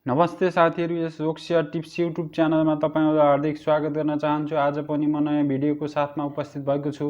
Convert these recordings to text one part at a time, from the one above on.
नमस्ते साथीहरु, यस जोक्सियर tips YouTube च्यानलमा तपाईहरुलाई हार्दिक स्वागत गर्न चाहन्छु। आज पनि म नयाँ भिडियोको साथमा उपस्थित भएको छु।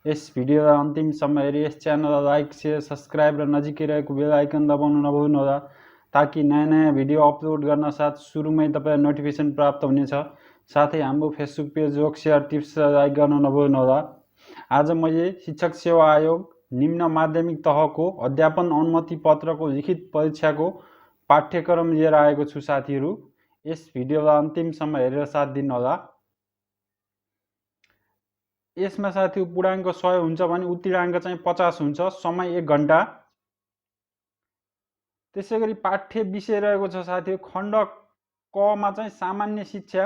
यस भिडियोलाई अन्तिमसम्म हेरी यस च्यानललाई लाइक, शेयर, सब्स्क्राइब र नजिकै रहेको बेल आइकन दबाउन नभुल्नुहोला ताकि नयाँ भिडियो अपलोड गर्न साथ सुरुमै तपाईलाई नोटिफिकेसन प्राप्त हुनेछ। साथै हाम्रो फेसबुक पेज जोक्सियर टिप्सलाई लाइक गर्न नभुल्नुहोला। आज मैले शिक्षक सेवा आयोग निम्न माध्यमिक तहको अध्यापन अनुमति पत्रको लिखित परीक्षाको पाठ्यक्रम लिएर आएको छु साथीहरु। यस भिडियोलाई अन्तिमसम्म हेरेर साथ दिनुहोला। यसमा साथीहरु पूर्णाङ्क 100 हुन्छ भने उत्तीर्णाङ्क चाहिँ 50 हुन्छ। समय 1 घण्टा। त्यसैगरी पाठ्य विषय रहेको छ साथीहरु खण्ड क मा चाहिँ सामान्य शिक्षा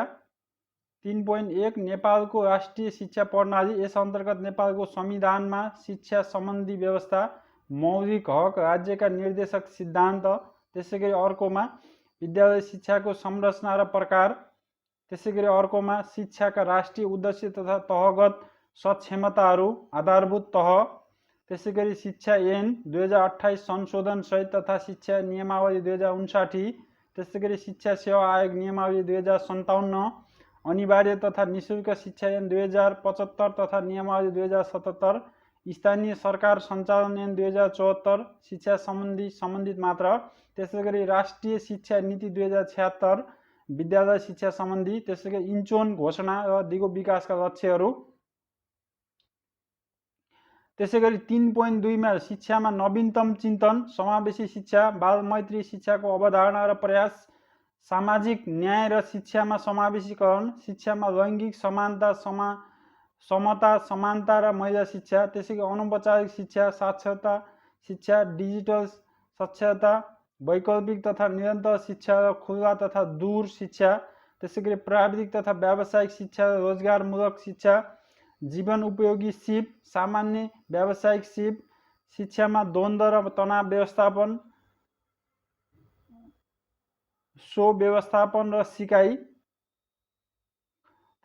3.1 नेपालको राष्ट्रिय शिक्षा प्रणाली। यस अन्तर्गत नेपालको संविधानमा शिक्षा सम्बन्धी व्यवस्था, मौलिक हक, राज्यका निर्देशक सिद्धान्त, त्यसैगरी अर्कोमा विद्यालय शिक्षाको संरचना र प्रकार, त्यसैगरी अर्कोमा शिक्षाका राष्ट्रिय उद्देश्य तथा तहगत सक्षमताहरू, आधारभूत तह, त्यसैगरी शिक्षा ऐन 2028 संशोधन सहित तथा शिक्षा नियमावली 2059, त्यसैगरी शिक्षा सेवा आयोग नियमावली 2057, अनिवार्य तथा निशुल्क शिक्षा ऐन 2075 तथा नियमावली 2077, स्थानीय सरकार सञ्चालन ऐन 2074, शिक्षा सम्बन्धित मात्रा, त्यसैगरी राष्ट्रिय शिक्षा नीति 2076, विद्यालय शिक्षा सम्बन्धी, त्यसैगरी इन्चोन घोषणा र दिगो विकासका लक्ष्यहरू, त्यसैगरी 3.2 मा शिक्षामा नवीनतम चिन्तन, समावेशी शिक्षा, बाल मैत्री शिक्षाको अवधारणा र प्रयास, सामाजिक न्याय र शिक्षामा समावेशीकरण, शिक्षामा लैङ्गिक समानता, समता, समानता र महिला शिक्षा, त्यसैगरी अनौपचारिक शिक्षा, साक्षरता शिक्षा, डिजिटल साक्षरता, वैकल्पिक तथा निरन्तर शिक्षा र खुल्ला तथा दूर शिक्षा, त्यसैगरी प्राविधिक तथा व्यावसायिक शिक्षा र रोजगारमूलक शिक्षा, जीवन उपयोगी सिप, सामान्य व्यावसायिक सिप, शिक्षामा द्वन्द्व र तनाव व्यवस्थापन, सो व्यवस्थापन र सिकाइ,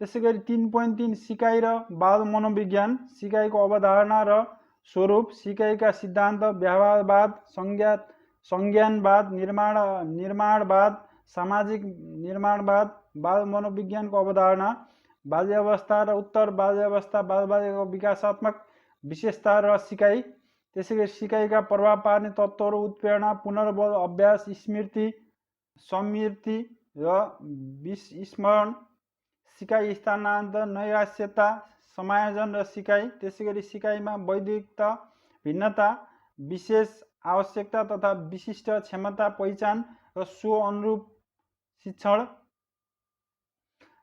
त्यसैगरी 3.3 सिकाइ र बाल मनोविज्ञान, सिकाइको अवधारणा र स्वरूप, सिकाइका सिद्धान्त, व्यवहारवाद, संज्ञानवाद, निर्माणवाद, सामाजिक निर्माणवाद, बाल मनोविज्ञानको अवधारणा, बाल्यावस्था र उत्तर बाल्यावस्था, बालबालिकाको विकासात्मक विशेषता र सिकाइ, त्यसैगरी सिकाइका प्रभाव पार्ने तत्त्वहरू, उत्प्रेरणा, पुनर्बल, अभ्यास, स्मृति, स्मृति र विस्मरण, सिकाइ स्थानान्तरण, नैराश्यता, समायोजन र सिकाइ, त्यसैगरी सिकाइमा वैधिकता, भिन्नता, विशेष आवश्यकता तथा विशिष्ट क्षमता पहिचान र सो अनुरूप शिक्षण,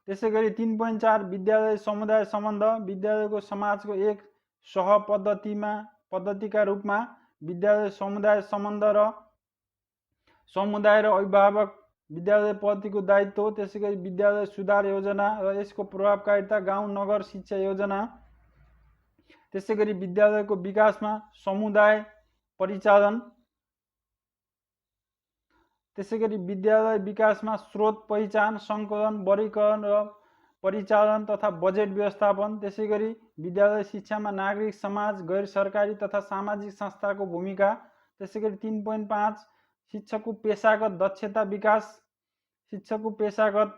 त्यसैगरी 3.4 विद्यालय समुदाय सम्बन्ध, विद्यालयको समाजको एक सह पद्धतिका रूपमा विद्यालय समुदाय सम्बन्ध र समुदाय र अभिभावक विद्यालयप्रतिको दायित्व, त्यसैगरी विद्यालय सुधार योजना र यसको प्रभावकारिता, गाउँ नगर शिक्षा योजना, त्यसैगरी विद्यालयको विकासमा समुदाय परिचालन, त्यसैगरी विद्यालय विकासमा स्रोत पहिचान, सङ्कलन, वर्गीकरण र परिचालन तथा बजेट व्यवस्थापन, त्यसैगरी विद्यालय शिक्षामा नागरिक समाज, गैर सरकारी तथा सामाजिक संस्थाको भूमिका, त्यसैगरी 3.5 शिक्षकको पेशागत दक्षता विकास, शिक्षकको पेशागत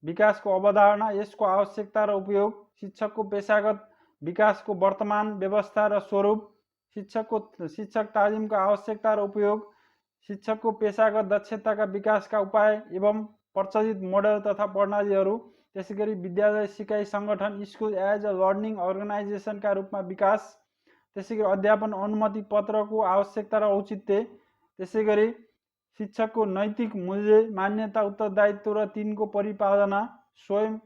विकासको अवधारणा, यसको आवश्यकता र उपयोग, शिक्षकको पेशागत विकासको वर्तमान व्यवस्था र स्वरूप, शिक्षक तालिमको आवश्यकता र उपयोग, शिक्षकको पेशागत दक्षताका विकासका उपाय एवं प्रचलित मोडल तथा प्रणालीहरू, त्यसैगरी विद्यालय सिकाइ सङ्गठन, स्कुल एज अ लर्निङ अर्गनाइजेसनका रूपमा विकास, त्यसैगरी अध्यापन अनुमति पत्रको आवश्यकता र औचित्य, त्यसैगरी शिक्षकको नैतिक मूल्य, मान्यता, उत्तरदायित्व र तिनको परिपालना, स्वयं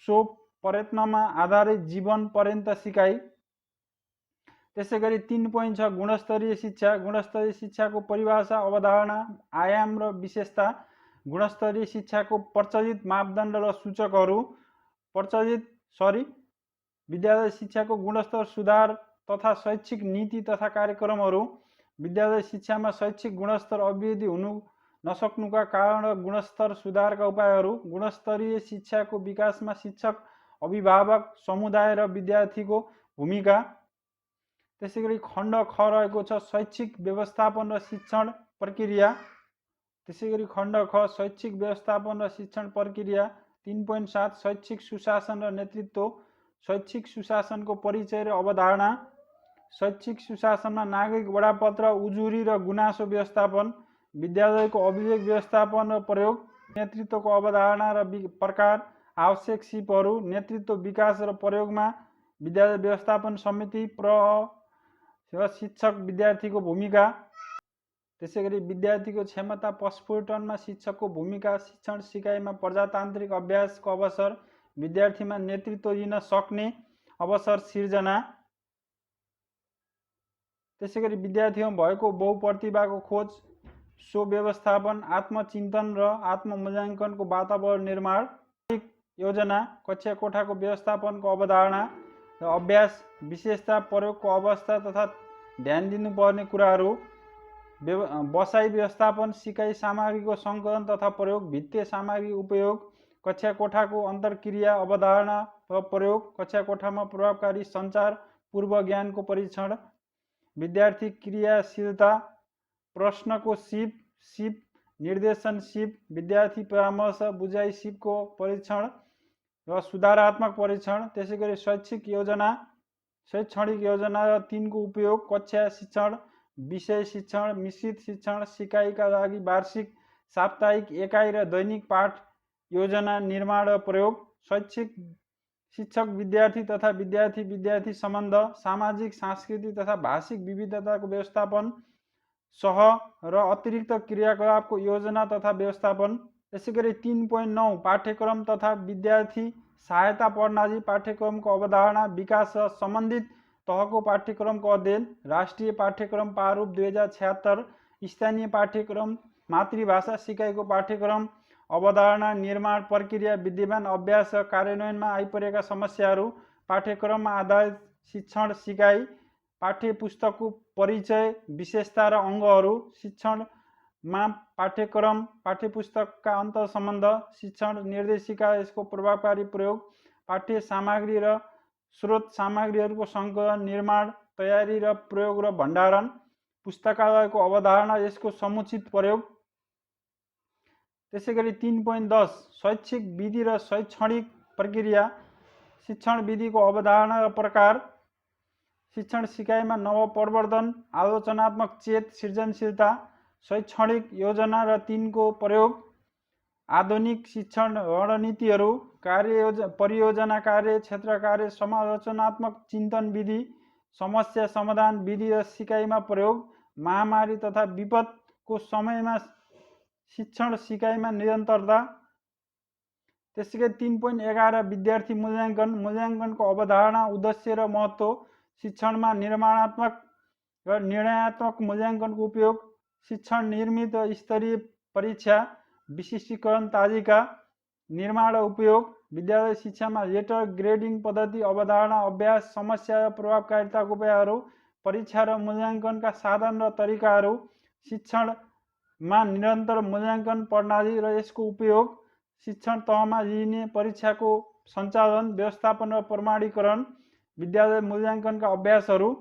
सो प्रयत्नमा आधारित जीवन पर्यन्त सिकाइ, त्यसैगरी 3.6 गुणस्तरीय शिक्षा, गुणस्तरीय शिक्षाको परिभाषा, अवधारणा, आयाम र विशेषता, गुणस्तरीय शिक्षाको प्रचलित मापदण्ड र सूचकहरू, विद्यालय शिक्षाको गुणस्तर सुधार तथा शैक्षिक नीति तथा कार्यक्रमहरू, विद्यालय शिक्षामा शैक्षिक गुणस्तर अभिवृद्धि हुनु नसक्नुका कारण र गुणस्तर सुधारका उपायहरू, गुणस्तरीय शिक्षाको विकासमा शिक्षक, अभिभावक, समुदाय र विद्यार्थीको भूमिका, त्यसैगरी खण्ड ख रहेको छ शैक्षिक व्यवस्थापन र शिक्षण प्रक्रिया, त्यसैगरी खण्ड ख शैक्षिक व्यवस्थापन र शिक्षण प्रक्रिया 3.7 शैक्षिक सुशासन र नेतृत्व। शैक्षिक सुशासनको परिचय र अवधारणा। शैक्षिक सुशासनमा नागरिक बडापत्र, उजुरी र गुनासो व्यवस्थापन, विद्यालयको अभियोग व्यवस्थापन र प्रयोग, नेतृत्वको अवधारणा र प्रकार, आवश्यक सिपहरू, नेतृत्व विकास र प्रयोगमा विद्यालय व्यवस्थापन समिति, शिक्षक विद्यार्थीको भूमिका। त्यसैगरी विद्यार्थीको क्षमता प्रस्फुटनमा शिक्षकको भूमिका, शिक्षण सिकाइमा प्रजातान्त्रिक अभ्यासको अवसर, विद्यार्थीमा नेतृत्व दिन सक्ने अवसर सिर्जना। त्यसैगरी विद्यार्थीमा भएको बहुप्रतिभाको खोज, सो व्यवस्थापन, आत्मचिन्तन र आत्ममूल्याङ्कनको वातावरण निर्माण, योजना, कक्षा कोठाको व्यवस्थापनको अवधारणा र अभ्यास, विशेषता, प्रयोगको अवस्था तथा ध्यान दिनुपर्ने कुराहरू, बसाइ व्यवस्थापन, सिकाइ सामग्रीको सङ्कलन तथा प्रयोग, भित्तीय सामग्री उपयोग, कक्षा कोठाको अन्तर्क्रिया, अवधारणा र प्रयोग, कक्षा कोठामा प्रभावकारी सञ्चार, पूर्व ज्ञानको परीक्षण, विद्यार्थी क्रियाशीलता, प्रश्नको सिप, निर्देशन सिप, विद्यार्थी परामर्श, बुझाइ सिपको परीक्षण र सुधारात्मक परीक्षण। त्यसैगरी शैक्षणिक योजना र तिनको उपयोग, कक्षा शिक्षण, विषय शिक्षण, मिश्रित शिक्षण, सिकाइका लागि वार्षिक, साप्ताहिक, एकाइ र दैनिक पाठ योजना निर्माण र प्रयोग, शिक्षक विद्यार्थी तथा विद्यार्थी सम्बन्ध, सामाजिक, सांस्कृतिक तथा भाषिक विविधताको व्यवस्थापन, सह र अतिरिक्त क्रियाकलापको योजना तथा व्यवस्थापन। त्यसैगरी 3.9 पाठ्यक्रम तथा विद्यार्थी सहायता प्रणाली, पाठ्यक्रमको अवधारणा, विकास र सम्बन्धित तहको पाठ्यक्रमको अध्ययन, राष्ट्रिय पाठ्यक्रम प्रारूप 2076, स्थानीय पाठ्यक्रम, मातृभाषा सिकाइको पाठ्यक्रम, अवधारणा, निर्माण प्रक्रिया, विद्यमान अभ्यास र कार्यान्वयनमा आइपरेका समस्याहरू, पाठ्यक्रममा आधारित शिक्षण सिकाइ, पाठ्यपुस्तकको परिचय, विशेषता र अङ्गहरू, शिक्षणमा पाठ्यक्रम, पाठ्यपुस्तकका अन्तर्सम्बन्ध, शिक्षण निर्देशिका, यसको प्रभावकारी प्रयोग, पाठ्य सामग्री र स्रोत सामग्रीहरूको सङ्कलन, निर्माण, तयारी र प्रयोग र भण्डारण, पुस्तकालयको अवधारणा, यसको समुचित प्रयोग। त्यसैगरी 3.10 शैक्षिक विधि र शैक्षणिक प्रक्रिया, शिक्षण विधिको अवधारणा र प्रकार, शिक्षण सिकाइमा नवप्रवर्धन, आलोचनात्मक चेत, सृजनशीलता, शैक्षणिक योजना र तिनको प्रयोग, आधुनिक शिक्षण रणनीतिहरू, परियोजना कार्य, क्षेत्र कार्य, समालोचनात्मक चिन्तन विधि, समस्या समाधान विधि र सिकाइमा प्रयोग, महामारी तथा विपदको समयमा शिक्षण सिकाइमा निरन्तरता। त्यसैगरी 3.11 विद्यार्थी मूल्याङ्कनको अवधारणा, उद्देश्य र महत्त्व, शिक्षणमा निर्माणात्मक र निर्णयात्मक मूल्याङ्कनको उपयोग, शिक्षण निर्मित र स्तरीय परीक्षा, विशिष्टीकरण तालिका निर्माण र उपयोग, विद्यालय शिक्षामा लेटर ग्रेडिङ पद्धति, अवधारणा, अभ्यास, समस्या र प्रभावकारिताको उपायहरू, परीक्षा र मूल्याङ्कनका साधन र तरिकाहरू, शिक्षणमा निरन्तर मूल्याङ्कन प्रणाली र यसको उपयोग, शिक्षण तहमा लिइने परीक्षाको सञ्चालन, व्यवस्थापन र प्रमाणीकरण, विद्यालय मूल्याङ्कनका अभ्यासहरू।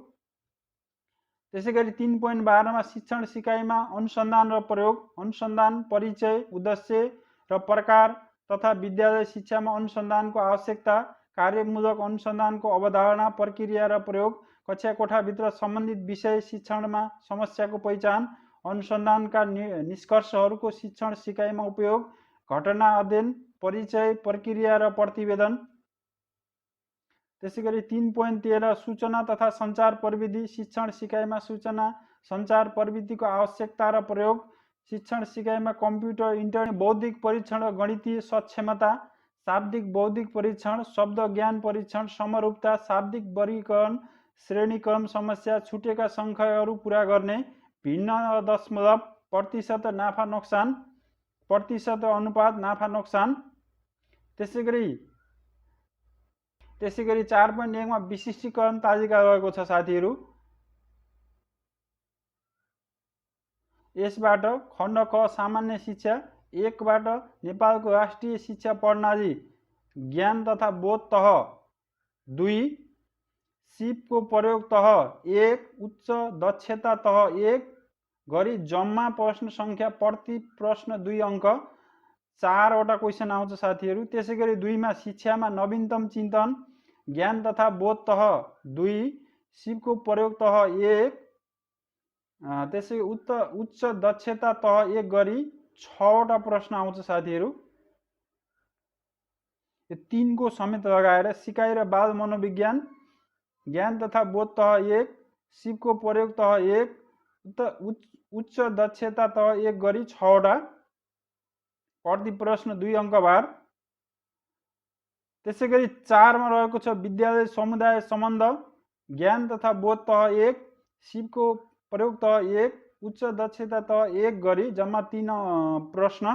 त्यसैगरी 3.12 मा शिक्षण सिकाइमा अनुसन्धान र प्रयोग, अनुसन्धान, परिचय, उद्देश्य र प्रकार तथा विद्यालय शिक्षामा अनुसन्धानको आवश्यकता, कार्यमूलक अनुसन्धानको अवधारणा, प्रक्रिया र प्रयोग, कक्षा कोठाभित्र सम्बन्धित विषय, शिक्षणमा समस्याको पहिचान, अनुसन्धानका निष्कर्षहरूको शिक्षण सिकाइमा उपयोग, घटना अध्ययन, परिचय, प्रक्रिया र प्रतिवेदन। त्यसैगरी 3.13 सूचना तथा सञ्चार प्रविधि, शिक्षण सिकाइमा सूचना सञ्चार प्रविधिको आवश्यकता र प्रयोग, शिक्षण सिकाइमा कम्प्युटर, इन्टरनेट, बौद्धिक परीक्षण र गणितीय सक्षमता, शाब्दिक बौद्धिक परीक्षण, शब्द ज्ञान परीक्षण, समरूपता, शाब्दिक वर्गीकरण, श्रेणीक्रम समस्या, छुटेका सङ्ख्याहरू पुरा गर्ने, भिन्न दशमलव, प्रतिशत नाफा नोक्सान, प्रतिशत अनुपात नाफा नोक्सान। त्यसैगरी 4.1 मा विशिष्टीकरण तालिका रहेको छ साथीहरू। यसबाट खण्ड क सामान्य शिक्षा, 1 बाट नेपालको राष्ट्रिय शिक्षा प्रणाली ज्ञान तथा बोध तह, 2 सिपको प्रयोग तह, 1 उच्च दक्षता तह, 1 गरी जम्मा प्रश्न संख्या प्रति प्रश्न 2 अङ्क 4 वटा क्वेसन आउँछ साथीहरू। त्यसै गरी 2 मा शिक्षामा नवीनतम चिन्तन ज्ञान तथा बोध तह 2, सिपको प्रयोग तह 1, त्यसै उच्च दक्षता तह 1 गरी 6 वटा प्रश्न आउँछ साथीहरू। यो 3 को समेत लगाएर सिकाइ र बाल मनोविज्ञान ज्ञान तथा बोध तह 1, सिपको प्रयोग तह 1, उच्च दक्षता तह 1 गरी 6 वटा प्रति प्रश्न 2 अङ्क भार। त्यसै गरी 4 मा रहेको छ विद्यालय समुदाय सम्बन्ध ज्ञान तथा बोध तह 1, सिपको प्रयोग तह 1, उच्च दक्षता तह 1 गरी जम्मा 3 प्रश्न,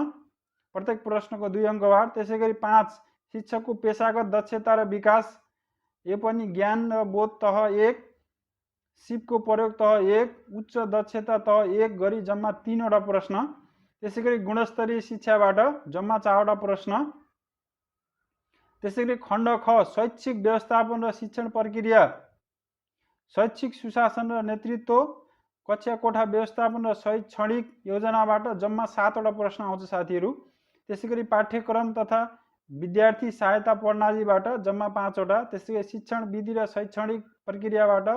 प्रत्येक प्रश्नको 2 अङ्क भार। त्यसै गरी 5 शिक्षकको पेशागत दक्षता र विकास, यो पनि ज्ञान र बोध तह 1, सिपको प्रयोग तह 1, उच्च दक्षता तह 1 गरी जम्मा 3 वटा प्रश्न। त्यसै गरी गुणस्तरीय शिक्षाबाट जम्मा 4 वटा प्रश्न। त्यसै गरी खण्ड ख शैक्षिक व्यवस्थापन र शिक्षण प्रक्रिया, शैक्षिक सुशासन र नेतृत्व, कक्षा कोठा व्यवस्थापन र शैक्षणिक योजनाबाट जम्मा 7 वटा प्रश्न आउँछ साथीहरू। त्यसै गरी पाठ्यक्रम तथा विद्यार्थी सहायता प्रणालीबाट जम्मा 5 वटा। त्यसै गरी शिक्षण विधि र शैक्षणिक प्रक्रियाबाट,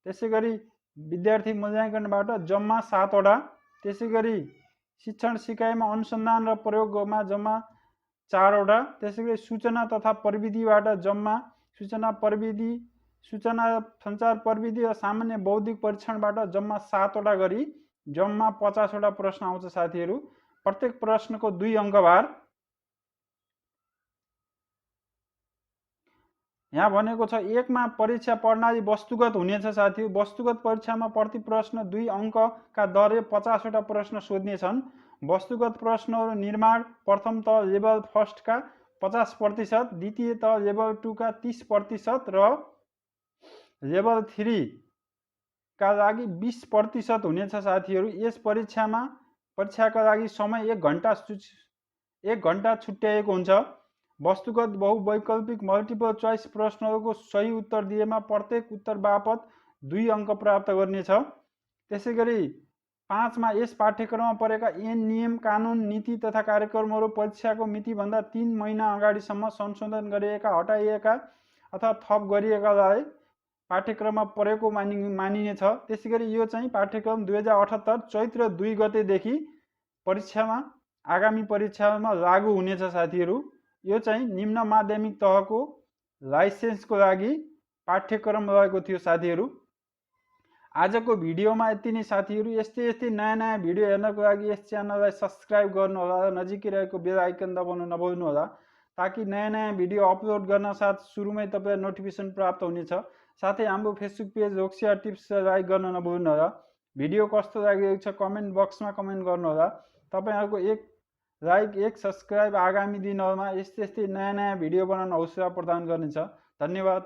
त्यसै गरी विद्यार्थी मूल्याङ्कनबाट जम्मा 7 वटा। त्यसै गरी शिक्षण सिकाइमा अनुसन्धान र प्रयोगमा जम्मा 4 वटा। त्यसै गरी सूचना तथा प्रविधिबाट जम्मा सूचना सञ्चार प्रविधि र सामान्य बौद्धिक परीक्षणबाट जम्मा 7 वटा गरी जम्मा 50 वटा प्रश्न आउँछ साथीहरू। प्रत्येक प्रश्नको 2 अङ्क भार। यहाँ भनेको छ 1 मा परीक्षा प्रणाली वस्तुगत हुनेछ साथीहरू। वस्तुगत परीक्षामा प्रति प्रश्न 2 अङ्कका दरले 50 वटा प्रश्न सोध्ने छन्। वस्तुगत प्रश्नहरू निर्माण प्रथम तह लेभल फर्स्ट का 50%, द्वितीय तह लेभल 2 का 30% र लेभल 3 का लागि 20% हुनेछ साथीहरू। यस परीक्षाका लागि समय 1 घण्टा छुट्याएको हुन्छ। वस्तुगत बहुवैकल्पिक मल्टिपल चोइस प्रश्नहरूको सही उत्तर दिएमा प्रत्येक उत्तर बापत 2 अङ्क प्राप्त गर्नेछ। त्यसै गरी 5 मा यस पाठ्यक्रममा परेका ऐन नियम कानुन नीति तथा कार्यक्रमहरू परीक्षाको मितिभन्दा 3 महिना अगाडिसम्म संशोधन गरिएका, हटाइएका अथवा थप गरिएकालाई पाठ्यक्रममा परेको मानिनेछ। त्यसै गरी यो चाहिँ पाठ्यक्रम 2078 चैत्र 2 गतेदेखि आगामी परीक्षामा लागू हुनेछ साथीहरू। यो चाहिँ निम्न माध्यमिक तहको लाइसेन्सको लागि पाठ्यक्रम रहेको थियो साथीहरू। आजको भिडियोमा यति नै साथीहरू। यस्तै नयाँ भिडियो हेर्नको लागि यस च्यानललाई सब्स्क्राइब गर्नुहोला र नजिकै रहेको बेल आइकन दबाउन नभुल्नुहोला, ताकि नयाँ भिडियो अपलोड गर्न साथ सुरुमै तपाईलाई नोटिफिकेसन प्राप्त हुनेछ। साथै हाम्रो फेसबुक पेज होक्सिया टिप्स लाइक गर्न नभुल्नुहोला। भिडियो कस्तो लागेको छ कमेन्ट बक्समा कमेन्ट गर्नुहोला। तपाईहरुको एक लाइक, एक सब्स्क्राइब आगामी दिनहरूमा यस्तै नयाँ भिडियो बनाउन हौसला प्रदान गर्नेछ। धन्यवाद।